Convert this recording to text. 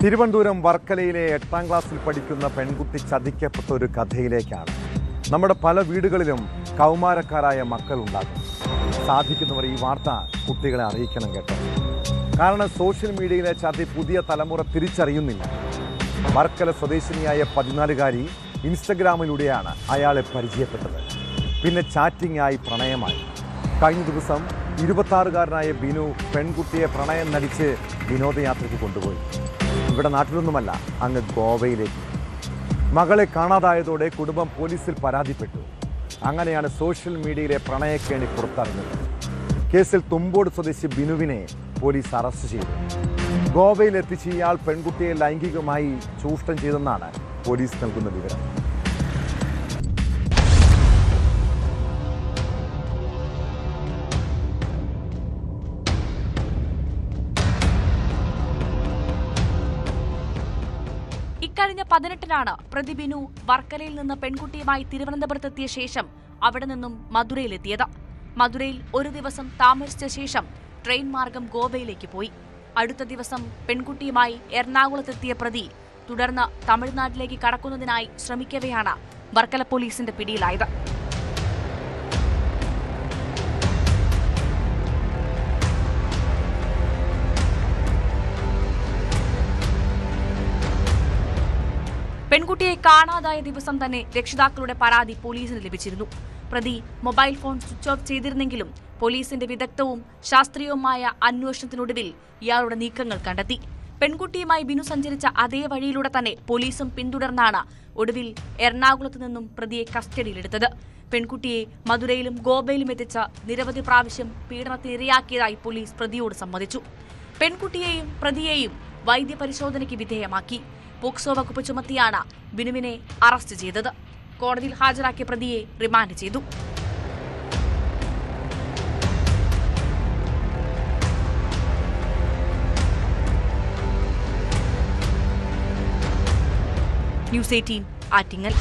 തിരുവനന്തപുരം വർക്കലയിലെ 8ാം ക്ലാസ്സിൽ പഠിക്കുന്ന പെൺകുട്ടി ചതിക്കപ്പെട്ട ഒരു കഥയിലേക്കാണ്. നമ്മുടെ പല വീടുകളിലും കൗമാരക്കാരായ മക്കളുണ്ടാകും. സാധിക്കുന്നവർ ഈ വാർത്ത കുട്ടികളെ അറിയിക്കണം കേട്ടോ. കാരണം സോഷ്യൽ മീഡിയയിലെ ചതി പുതിയ തലമുറ തിരിച്ചറിയുന്നില്ല. വർക്കല സ്വദേശിനിയായ 14-കാരി ഇൻസ്റ്റഗ്രാമിലൂടെയാണ് അയാളെ പരിചയപ്പെട്ടത്. പിന്നെ ചാറ്റിംഗ് ആയി പ്രണയമായി. കഴിഞ്ഞ ദിവസം 26-കാരനായ ബിനു പെൺകുട്ടിയെ പ്രണയം നടിച്ച് വിനോദയാത്രയ്ക്ക് കൊണ്ടുപോയി. ഇവിടെ നാട്ടിലൊന്നുമല്ല, അങ്ങ് ഗോവയിലേക്ക്. മകളെ കാണാതായതോടെ കുടുംബം പോലീസിൽ പരാതിപ്പെട്ടു. അങ്ങനെയാണ് സോഷ്യൽ മീഡിയയിലെ പ്രണയക്കേണി പുറത്തറിഞ്ഞത്. കേസിൽ തുമ്പോട് സ്വദേശി ബിനുവിനെ പോലീസ് അറസ്റ്റ് ചെയ്തു. ഗോവയിലെത്തിച്ച് ഇയാൾ പെൺകുട്ടിയെ ലൈംഗികമായി ചൂഷണം ചെയ്തെന്നാണ് പോലീസ് നൽകുന്ന വിവരം. ഇക്കഴിഞ്ഞ 18-നാണ് പ്രതി ബിനു വർക്കലയിൽ നിന്ന് പെൺകുട്ടിയുമായി തിരുവനന്തപുരത്തെത്തിയ ശേഷം അവിടെ നിന്നും മധുരയിലെത്തിയത്. മധുരയിൽ ഒരു ദിവസം താമസിച്ച ശേഷം ട്രെയിൻ മാർഗം ഗോവയിലേക്ക് പോയി. അടുത്ത ദിവസം പെൺകുട്ടിയുമായി എറണാകുളത്തെത്തിയ പ്രതി തുടർന്ന് തമിഴ്നാട്ടിലേക്ക് കടക്കുന്നതിനായി ശ്രമിക്കവെയാണ് വർക്കല പോലീസിന്റെ പിടിയിലായത്. പെൺകുട്ടിയെ കാണാതായ ദിവസം തന്നെ രക്ഷിതാക്കളുടെ പരാതി പോലീസിന് ലഭിച്ചിരുന്നു. പ്രതി മൊബൈൽ ഫോൺ സ്വിച്ച് ഓഫ് ചെയ്തിരുന്നെങ്കിലും പോലീസിന്റെ വിദഗ്ധവും ശാസ്ത്രീയവുമായ അന്വേഷണത്തിനൊടുവിൽ ഇയാളുടെ നീക്കങ്ങൾ കണ്ടെത്തി. പെൺകുട്ടിയുമായി ബിനു സഞ്ചരിച്ച അതേ വഴിയിലൂടെ തന്നെ പോലീസും പിന്തുടർന്നാണ് ഒടുവിൽ എറണാകുളത്ത് നിന്നും പ്രതിയെ കസ്റ്റഡിയിലെടുത്തത്. പെൺകുട്ടിയെ മധുരയിലും ഗോവയിലും എത്തിച്ച നിരവധി പ്രാവശ്യം പീഡനത്തിനിരയാക്കിയതായി പോലീസ് പ്രതിയോട് സമ്മതിച്ചു. പെൺകുട്ടിയെയും പ്രതിയെയും വൈദ്യപരിശോധനയ്ക്ക് വിധേയമാക്കി. പോക്സോ വകുപ്പ് ചുമത്തിയാണ് ബിനുവിനെ അറസ്റ്റ് ചെയ്തത്. കോടതിയിൽ ഹാജരാക്കിയ പ്രതിയെ റിമാൻഡ് ചെയ്തു. ന്യൂസ് 18 ആറ്റിങ്ങൽ.